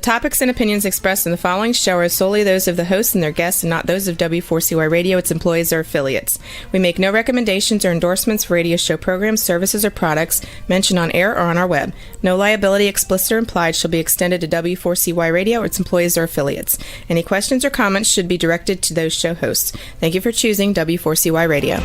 topics and opinions expressed in the following show are solely those of the hosts and their guests and not those of W4CY Radio, its employees, or affiliates. We make no recommendations or endorsements for radio show programs, services, or products mentioned on air or on our web. No liability, explicit or implied, shall be extended to W4CY Radio or its employees or affiliates. Any questions or comments should be directed to those show hosts. Thank you for choosing W4CY Radio.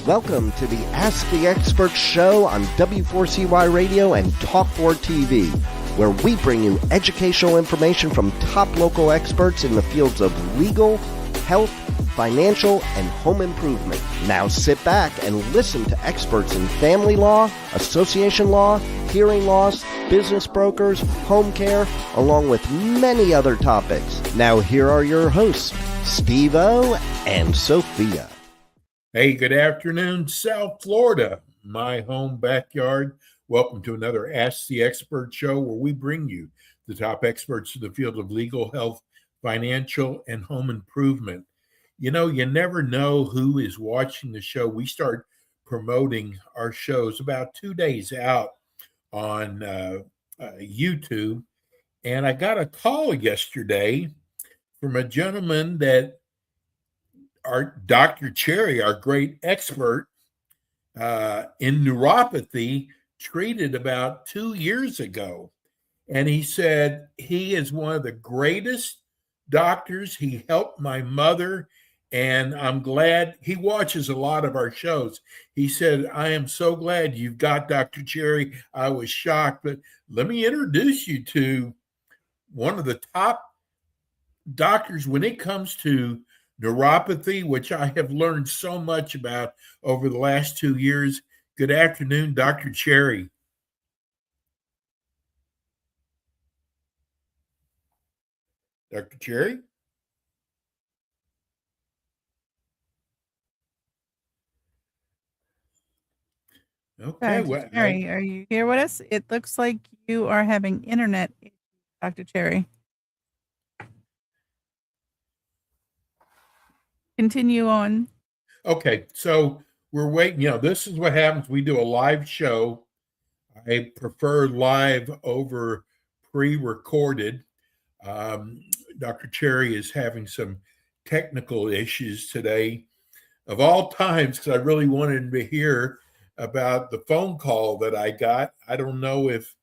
Welcome to the Ask the Expert show on W4CY Radio and Talk4 TV, where we bring you educational information from top local experts in the fields of legal, health, financial, and home improvement. Now sit back and listen to experts in family law, association law, hearing loss, business brokers, home care, along with many other topics. Now here are your hosts, Steve-O and Sophia. Hey, good afternoon, South Florida, my home backyard. Welcome to another Ask the Expert show where we bring you the top experts in the field of legal, health, financial, and home improvement. You know, you never know who is watching the show. We start promoting our shows about 2 days out on YouTube. And I got a call yesterday from a gentleman that our Dr. Cherry, our great expert in neuropathy, treated about 2 years ago. And he said he is one of the greatest doctors. He helped my mother, and I'm glad he watches a lot of our shows. He said, I am so glad you've got Dr. Cherry. I was shocked, but let me introduce you to one of the top doctors when it comes to neuropathy, which I have learned so much about over the last 2 years. Good afternoon, Dr. Cherry. Dr. Cherry? Okay. Dr. Cherry, are you here with us? It looks like you are having internet issues, Dr. Cherry. Continue on. Okay, so we're waiting. You know, this is what happens. We do a live show. I prefer live over pre-recorded. Dr. Cherry is having some technical issues today. Of all times, because I really wanted to hear about the phone call that I got. I don't know if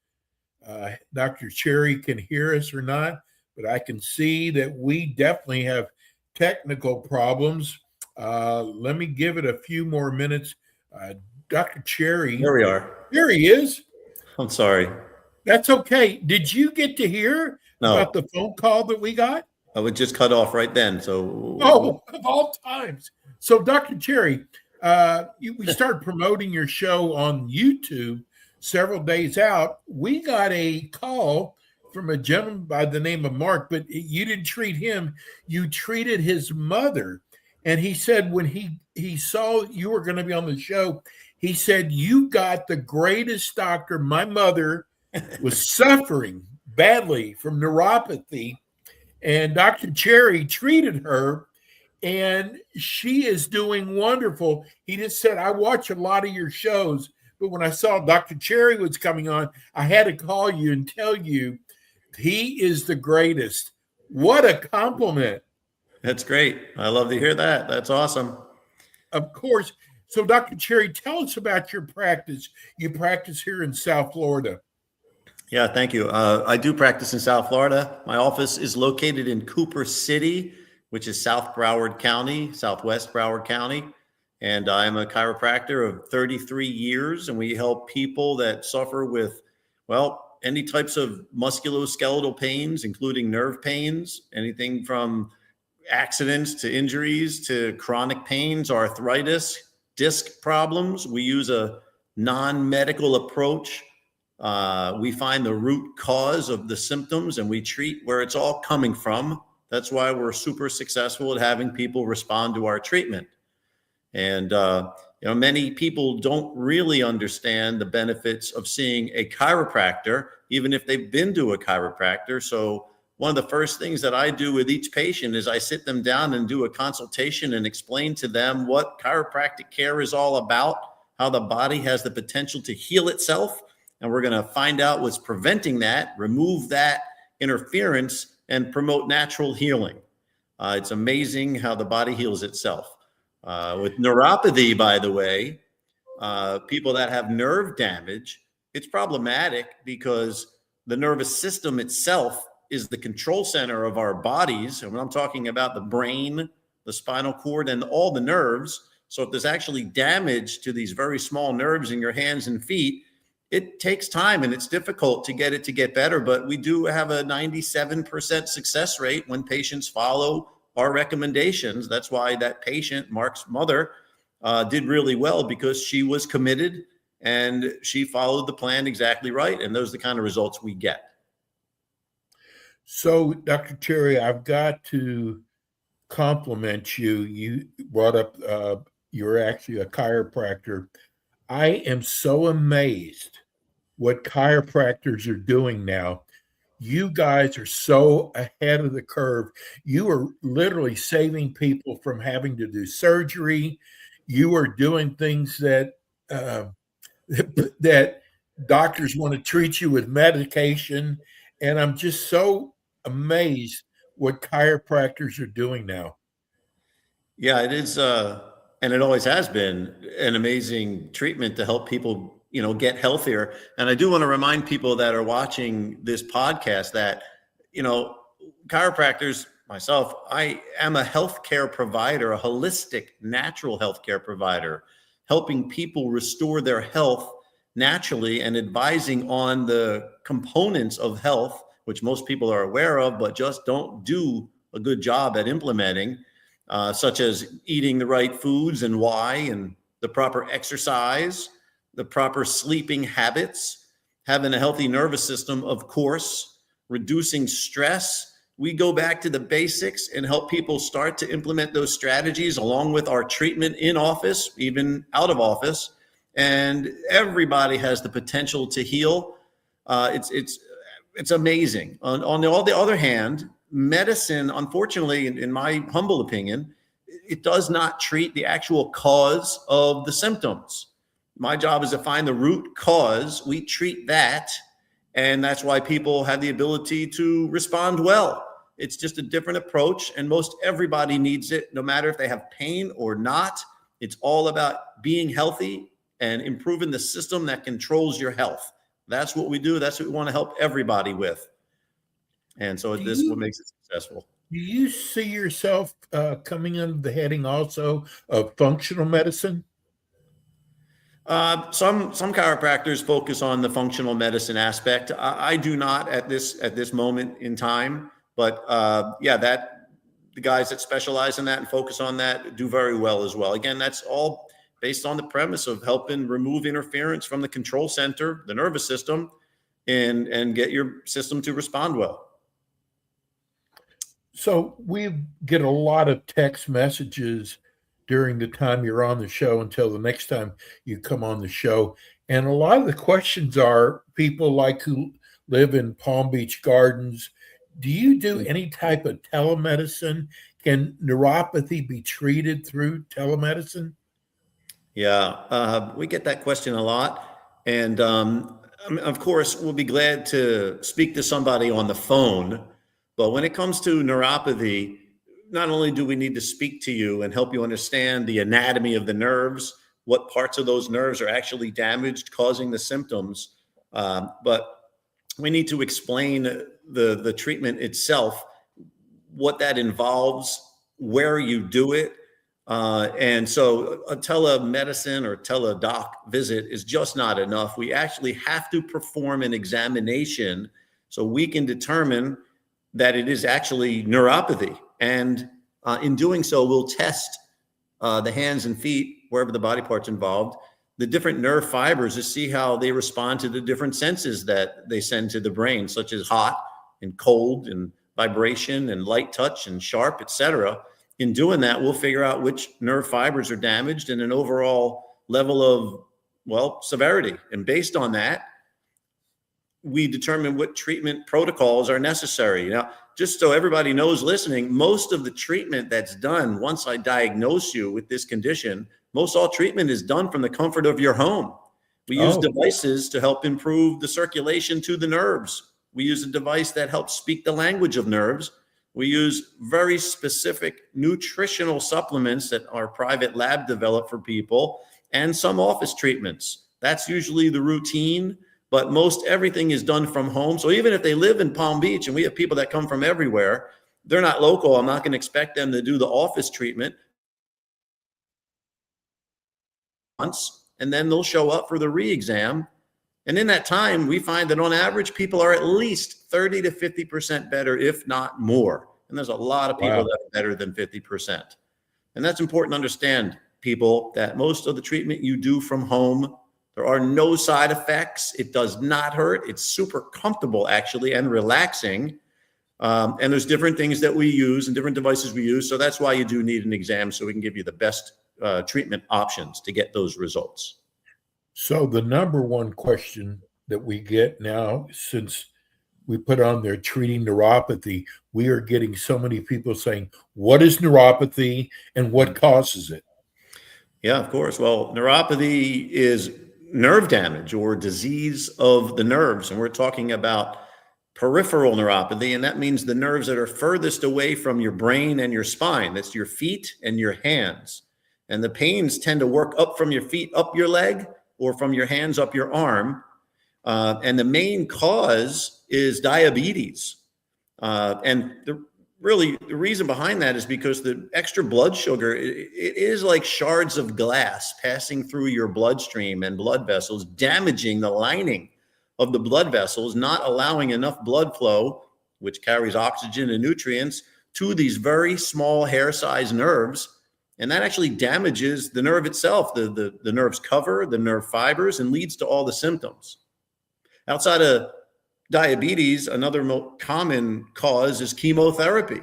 Dr. Cherry can hear us or not, but I can see that we definitely have technical problems. Let me give it a few more minutes. Dr. Cherry. There we are. Here he is. I'm sorry. That's okay. Did you get to hear No. about the phone call that we got? I would just cut off right then. So, Oh, of all times. So, Dr. Cherry, we started promoting your show on YouTube several days out. We got a call from a gentleman by the name of Mark, but you didn't treat him. You treated his mother. And he said when he saw you were going to be on the show, he said, you got the greatest doctor. My mother was suffering badly from neuropathy, and Dr. Cherry treated her, and she is doing wonderful. He just said, I watch a lot of your shows, but when I saw Dr. Cherry was coming on, I had to call you and tell you he is the greatest. What a compliment. that's great. I love to hear that. That's awesome. Of course. So, Dr. Cherry, tell us about your practice. You practice here in South Florida. Yeah, thank you. I do practice in South Florida. My office is located in Cooper City, which is South Broward County, Southwest Broward County. And I'm a chiropractor of 33 years, and we help people that suffer with, well, any types of musculoskeletal pains, including nerve pains, anything from accidents to injuries to chronic pains, arthritis, disc problems. We use a non-medical approach. We find the root cause of the symptoms and we treat where it's all coming from. That's why we're super successful at having people respond to our treatment. And, many people don't really understand the benefits of seeing a chiropractor, even if they've been to a chiropractor. So one of the first things that I do with each patient is I sit them down and do a consultation and explain to them what chiropractic care is all about, how the body has the potential to heal itself, And we're going to find out what's preventing that, remove that interference, and promote natural healing. It's amazing how the body heals itself. With neuropathy, by the way, people that have nerve damage, it's problematic because the nervous system itself is the control center of our bodies. And when I'm talking about the brain, the spinal cord, and all the nerves, so if there's actually damage to these very small nerves in your hands and feet, it takes time and it's difficult to get it to get better. But we do have a 97% success rate when patients follow our recommendations. That's why that patient, Mark's mother, did really well, because she was committed and she followed the plan exactly right. And those are the kind of results we get. So, Dr. Cherry, I've got to compliment you. You brought up you're actually a chiropractor. I am so amazed what chiropractors are doing now. You guys are so ahead of the curve. You are literally saving people from having to do surgery. You are doing things that that doctors want to treat you with medication. And I'm just so amazed what chiropractors are doing now. Yeah, it is. And it always has been an amazing treatment to help people, get healthier. And I do want to remind people that are watching this podcast that, chiropractors, myself, I am a healthcare provider, a holistic, natural healthcare provider, helping people restore their health naturally and advising on the components of health, which most people are aware of, but just don't do a good job at implementing, such as eating the right foods and why, and the proper exercise, the proper sleeping habits, having a healthy nervous system, of course, reducing stress. We go back to the basics and help people start to implement those strategies along with our treatment in office, even out of office. And everybody has the potential to heal. It's amazing. On the other hand, medicine, unfortunately, in my humble opinion, it does not treat the actual cause of the symptoms. My job is to find the root cause. We treat that, and that's why people have the ability to respond well. It's just a different approach, and most everybody needs it, no matter if they have pain or not. It's all about being healthy and improving the system that controls your health. That's what we do. That's what we want to help everybody with. And so this is what makes it successful. Do you see yourself coming under the heading also of functional medicine? Some chiropractors focus on the functional medicine aspect. I do not at this moment in time, but the guys that specialize in that and focus on that do very well as well. Again, that's all based on the premise of helping remove interference from the control center, the nervous system, and get your system to respond well. So we get a lot of text messages during the time you're on the show until the next time you come on the show. And a lot of the questions are people like who live in Palm Beach Gardens. Do you do any type of telemedicine? Can neuropathy be treated through telemedicine? Yeah, we get that question a lot. And of course, we'll be glad to speak to somebody on the phone. But when it comes to neuropathy, not only do we need to speak to you and help you understand the anatomy of the nerves, what parts of those nerves are actually damaged, causing the symptoms, but we need to explain the treatment itself, what that involves, where you do it. And so a telemedicine or teledoc visit is just not enough. We actually have to perform an examination so we can determine that it is actually neuropathy. And in doing so, we'll test the hands and feet, wherever the body part's involved, the different nerve fibers to see how they respond to the different senses that they send to the brain, such as hot and cold and vibration and light touch and sharp, etc. In doing that, we'll figure out which nerve fibers are damaged and an overall level of, severity. And based on that, we determine what treatment protocols are necessary. Now, just so everybody knows listening, most of the treatment that's done once I diagnose you with this condition, most all treatment is done from the comfort of your home. We use devices to help improve the circulation to the nerves. We use a device that helps speak the language of nerves. We use very specific nutritional supplements that our private lab developed for people, and some office treatments. That's usually the routine, but most everything is done from home. So even if they live in Palm Beach, and we have people that come from everywhere, they're not local. I'm not going to expect them to do the office treatment once, and then they'll show up for the re-exam. And in that time, we find that on average, people are at least 30 to 50% better, if not more. And there's a lot of people that are better than 50%. And that's important to understand, people, that most of the treatment you do from home, there are no side effects. It does not hurt. It's super comfortable, actually, and relaxing. And there's different things that we use and different devices we use. So that's why you do need an exam, so we can give you the best treatment options to get those results. So the number one question that we get now, since we put on there treating neuropathy, we are getting so many people saying, what is neuropathy and what causes it? Yeah, of course. Well, neuropathy is nerve damage or disease of the nerves. And we're talking about peripheral neuropathy. And that means the nerves that are furthest away from your brain and your spine. That's your feet and your hands. And the pains tend to work up from your feet, up your leg, or from your hands up your arm. And the main cause is diabetes. And the reason behind that is because the extra blood sugar, it is like shards of glass passing through your bloodstream and blood vessels, damaging the lining of the blood vessels, not allowing enough blood flow, which carries oxygen and nutrients, to these very small hair-sized nerves. And that actually damages the nerve itself, the nerve's cover, the nerve fibers, and leads to all the symptoms. Outside of diabetes, another common cause is chemotherapy.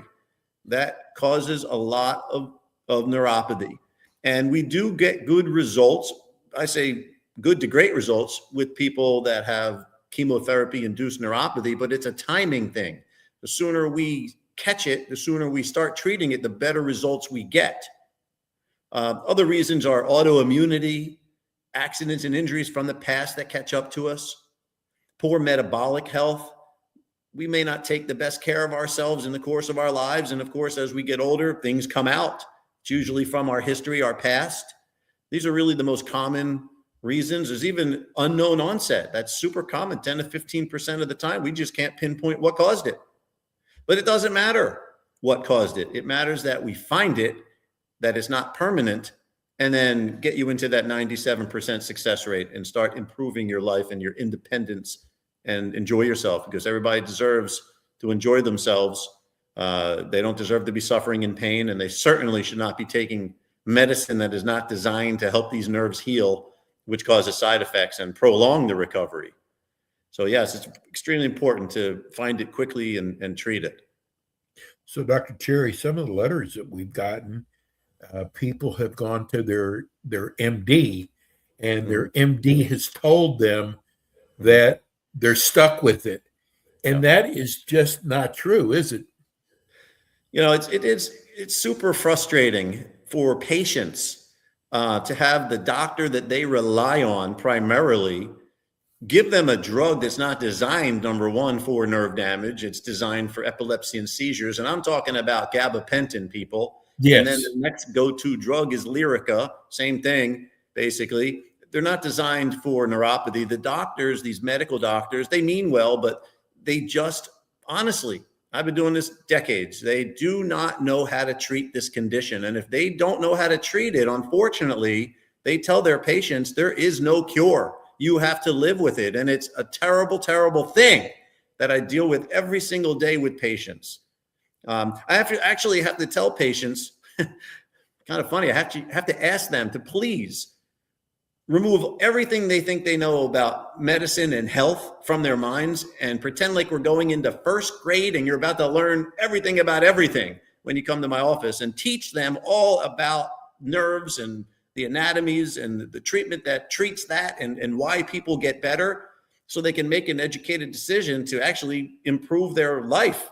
That causes a lot of neuropathy. And we do get good results. I say good to great results with people that have chemotherapy-induced neuropathy, but it's a timing thing. The sooner we catch it, the sooner we start treating it, the better results we get. Other reasons are autoimmunity, accidents and injuries from the past that catch up to us, poor metabolic health. We may not take the best care of ourselves in the course of our lives. And of course, as we get older, things come out. It's usually from our history, our past. These are really the most common reasons. There's even unknown onset. That's super common. 10 to 15% of the time, we just can't pinpoint what caused it. But it doesn't matter what caused it. It matters that we find it, that it's not permanent, and then get you into that 97% success rate and start improving your life and your independence and enjoy yourself, because everybody deserves to enjoy themselves. They don't deserve to be suffering in pain, and they certainly should not be taking medicine that is not designed to help these nerves heal, which causes side effects and prolong the recovery. So yes, it's extremely important to find it quickly and treat it. So Dr. Cherry, some of the letters that we've gotten, people have gone to their MD, and their MD has told them that they're stuck with it. And that is just not true, is it? You know, it's super frustrating for patients to have the doctor that they rely on primarily give them a drug that's not designed, number one, for nerve damage. It's designed for epilepsy and seizures. And I'm talking about gabapentin, people. Yes. And then the next go-to drug is Lyrica. Same thing, basically. They're not designed for neuropathy. The doctors, these medical doctors, they mean well, but they just, honestly, I've been doing this decades. They do not know how to treat this condition. And if they don't know how to treat it, unfortunately, they tell their patients there is no cure. You have to live with it. And it's a terrible, terrible thing that I deal with every single day with patients. I have to tell patients, kind of funny, I have to ask them to please remove everything they think they know about medicine and health from their minds and pretend like we're going into first grade and you're about to learn everything about everything when you come to my office, and teach them all about nerves and the anatomies and the treatment that treats that and why people get better, so they can make an educated decision to actually improve their life,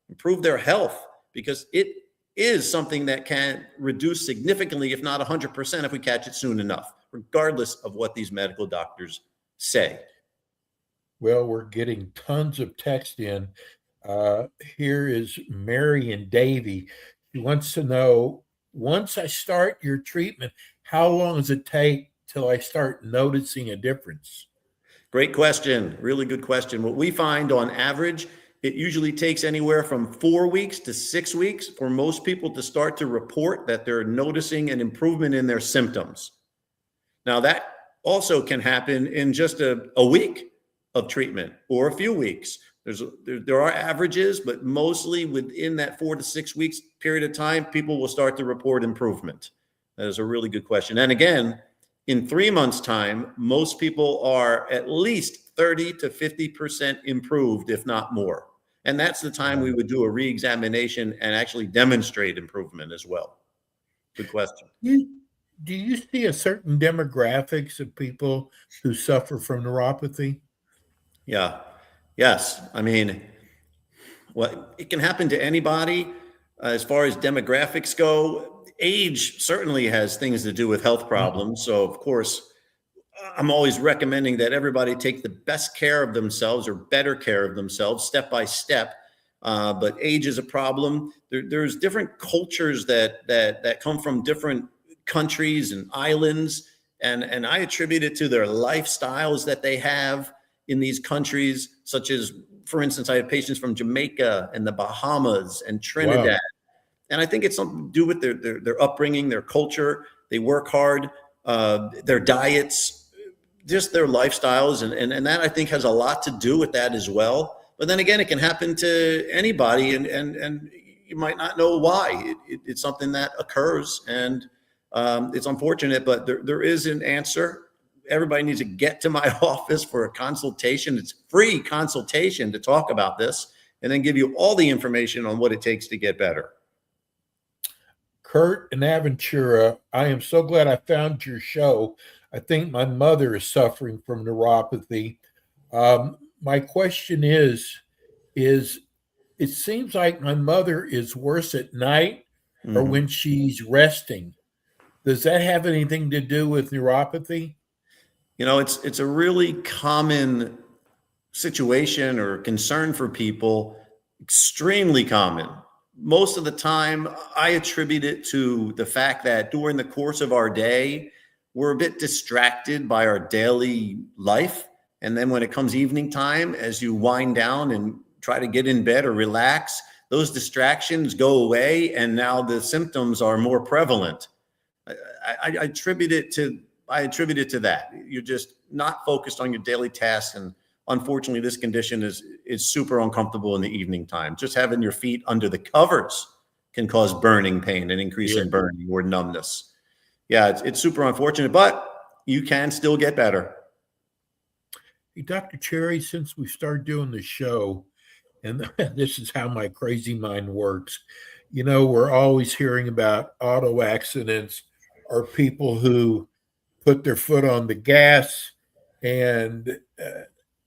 improve their health, because it is something that can reduce significantly, if not 100%, if we catch it soon enough. regardless of what these medical doctors say. Well, we're getting tons of text in. Here is Mary and Davy. She wants to know, once I start your treatment, how long does it take till I start noticing a difference? Great question. Really good question. What we find on average, it usually takes anywhere from 4 weeks to 6 weeks for most people to start to report that they're noticing an improvement in their symptoms. Now, that also can happen in just a week of treatment or a few weeks. There are averages, but mostly within that 4 to 6 weeks period of time, people will start to report improvement. That is a really good question. And again, in 3 months' time, most people are at least 30 to 50% improved, if not more. And that's the time we would do a re-examination and actually demonstrate improvement as well. Good question. Do you see a certain demographics of people who suffer from neuropathy? Yeah. Yes. I mean, well, it can happen to anybody. As far as demographics go, age certainly has things to do with health problems. So, of course, I'm always recommending that everybody take the best care of themselves or better care of themselves step by step. But age is a problem. There's different cultures that come from different countries and islands, and I attribute it to their lifestyles that they have in these countries, such as, for instance, I have patients from Jamaica and the Bahamas and Trinidad. Wow. And I think it's something to do with their upbringing, their culture. They work hard, their diets, just their lifestyles. And that, I think, has a lot to do with that as well. But then again, it can happen to anybody, and you might not know why. It's something that occurs, and it's unfortunate, but there is an answer. Everybody needs to get to my office for a consultation. It's free consultation to talk about this and then give you all the information on what it takes to get better. Kurt and Aventura, I am so glad I found your show. I think my mother is suffering from neuropathy. My question is it seems like my mother is worse at night or when she's resting. Does that have anything to do with neuropathy? You know, it's a really common situation or concern for people, extremely common. Most of the time, I attribute it to the fact that during the course of our day, we're a bit distracted by our daily life. And then when it comes evening time, as you wind down and try to get in bed or relax, those distractions go away, and now the symptoms are more prevalent. I attribute it to that. You're just not focused on your daily tasks. And unfortunately, this condition is super uncomfortable in the evening time. Just having your feet under the covers can cause burning pain, an increase in burning or numbness. Yeah, it's super unfortunate, but you can still get better. Hey, Dr. Cherry, since we started doing the show, and this is how my crazy mind works, you know, we're always hearing about auto accidents or people who put their foot on the gas and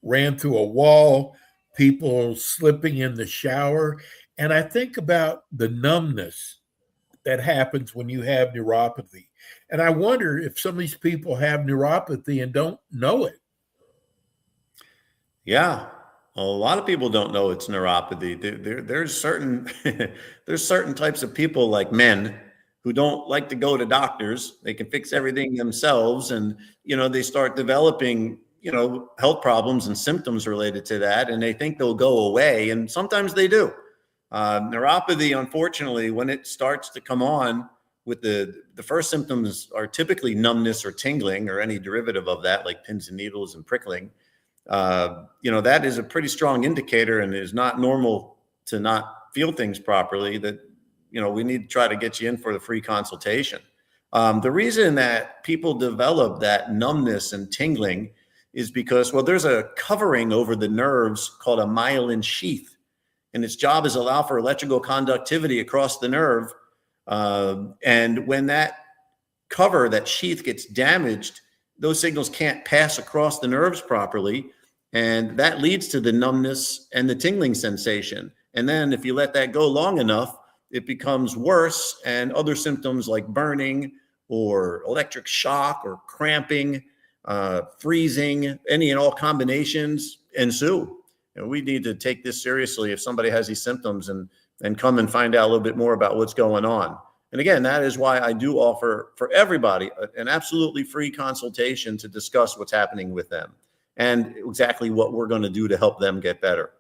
ran through a wall, people slipping in the shower. And I think about the numbness that happens when you have neuropathy. And I wonder if some of these people have neuropathy and don't know it. Yeah, a lot of people don't know it's neuropathy. There's certain types of people, like men, who don't like to go to doctors. They can fix everything themselves, and they start developing health problems and symptoms related to that, and they think they'll go away, and sometimes they do. Neuropathy, unfortunately, when it starts to come on, with the first symptoms are typically numbness or tingling or any derivative of that, like pins and needles and prickling. That is a pretty strong indicator, and it is not normal to not feel things properly. That we need to try to get you in for the free consultation. The reason that people develop that numbness and tingling is because, there's a covering over the nerves called a myelin sheath, and its job is allow for electrical conductivity across the nerve. And when that cover, that sheath, gets damaged, those signals can't pass across the nerves properly, and that leads to the numbness and the tingling sensation. And then if you let that go long enough, it becomes worse, and other symptoms like burning or electric shock or cramping, freezing, any and all combinations ensue. And we need to take this seriously if somebody has these symptoms and come and find out a little bit more about what's going on. And again, that is why I do offer for everybody an absolutely free consultation to discuss what's happening with them and exactly what we're going to do to help them get better.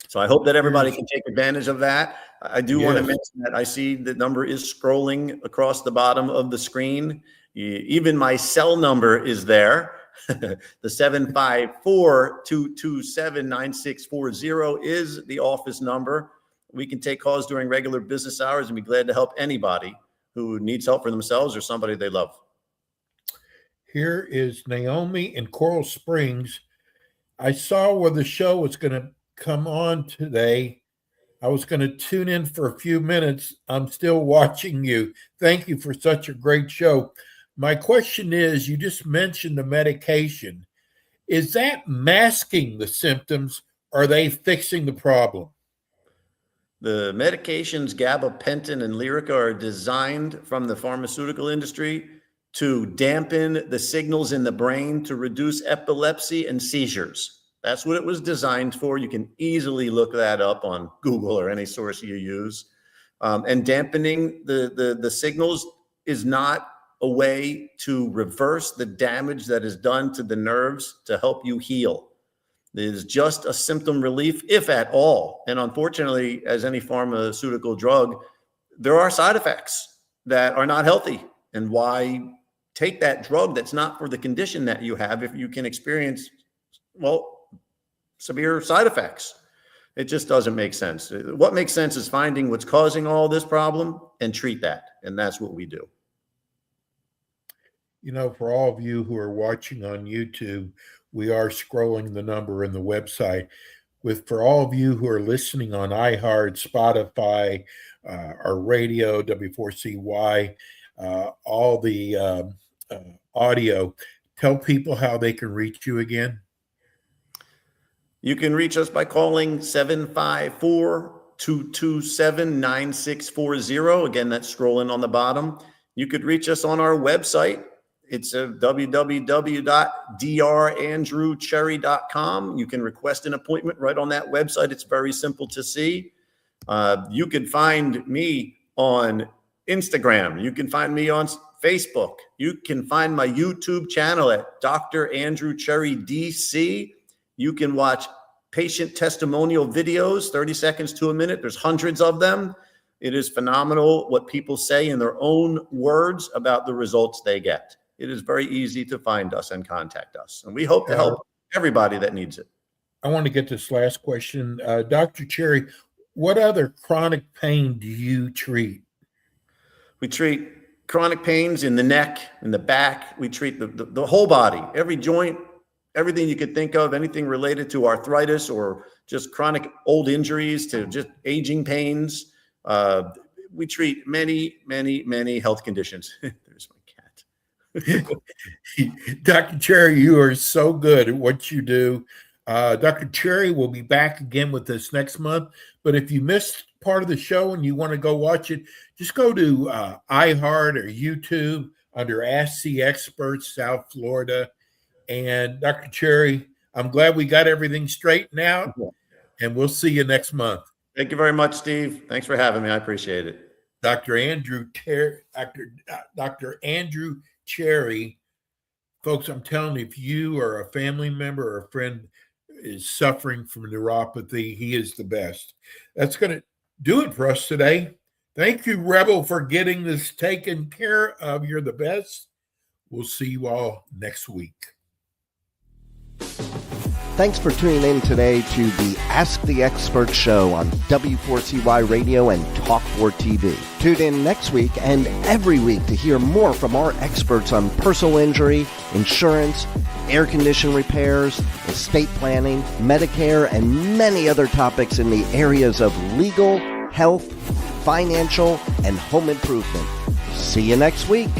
So I hope that everybody can take advantage of that. I do want to mention that I see the number is scrolling across the bottom of the screen. Even my cell number is there. The 754-227-9640 is the office number. We can take calls during regular business hours and be glad to help anybody who needs help for themselves or somebody they love. Here is Naomi in Coral Springs. I saw where the show was going to come on today. I was going to tune in for a few minutes. I'm still watching you. Thank you for such a great show. My question is, you just mentioned the medication. Is that masking the symptoms? Or are they fixing the problem? The medications gabapentin and Lyrica are designed from the pharmaceutical industry to dampen the signals in the brain to reduce epilepsy and seizures. That's what it was designed for. You can easily look that up on Google or any source you use. And dampening the signals is not a way to reverse the damage that is done to the nerves to help you heal. It is just a symptom relief, if at all. And unfortunately, as any pharmaceutical drug, there are side effects that are not healthy. And why take that drug that's not for the condition that you have if you can experience, severe side effects? It just doesn't make sense. What makes sense is finding what's causing all this problem and treat that. And that's what we do. You know, for all of you who are watching on YouTube, we are scrolling the number in the website. For all of you who are listening on iHeart, Spotify, our radio, W4CY, all the audio, tell people how they can reach you again. You can reach us by calling 754-227-9640. Again, that's scrolling on the bottom. You could reach us on our website. It's www.drandrewcherry.com. You can request an appointment right on that website. It's very simple to see. You can find me on Instagram. You can find me on Facebook. You can find my YouTube channel at Dr. Andrew Cherry DC. You can watch patient testimonial videos, 30 seconds to a minute. There's hundreds of them. It is phenomenal what people say in their own words about the results they get. It is very easy to find us and contact us. And we hope to help everybody that needs it. I want to get this last question. Dr. Cherry, what other chronic pain do you treat? We treat chronic pains in the neck, in the back. We treat the whole body, every joint, everything you could think of, anything related to arthritis or just chronic old injuries to just aging pains. We treat many, many, many health conditions. There's my cat. Dr. Cherry, you are so good at what you do. Dr. Cherry will be back again with us next month. But if you missed part of the show and you want to go watch it, just go to iHeart or YouTube under Ask the Experts South Florida. And Dr. Cherry, I'm glad we got everything straightened out. And we'll see you next month. Thank you very much, Steve. Thanks for having me. I appreciate it. Dr. Andrew Cherry, folks, I'm telling you, if you or a family member or a friend is suffering from neuropathy, he is the best. That's going to do it for us today. Thank you, Rebel, for getting this taken care of. You're the best. We'll see you all next week. Thanks for tuning in today to the Ask the Expert show on W4CY Radio and Talk4 TV. Tune in next week and every week to hear more from our experts on personal injury, insurance, air condition repairs, estate planning, Medicare, and many other topics in the areas of legal, health, financial, and home improvement. See you next week.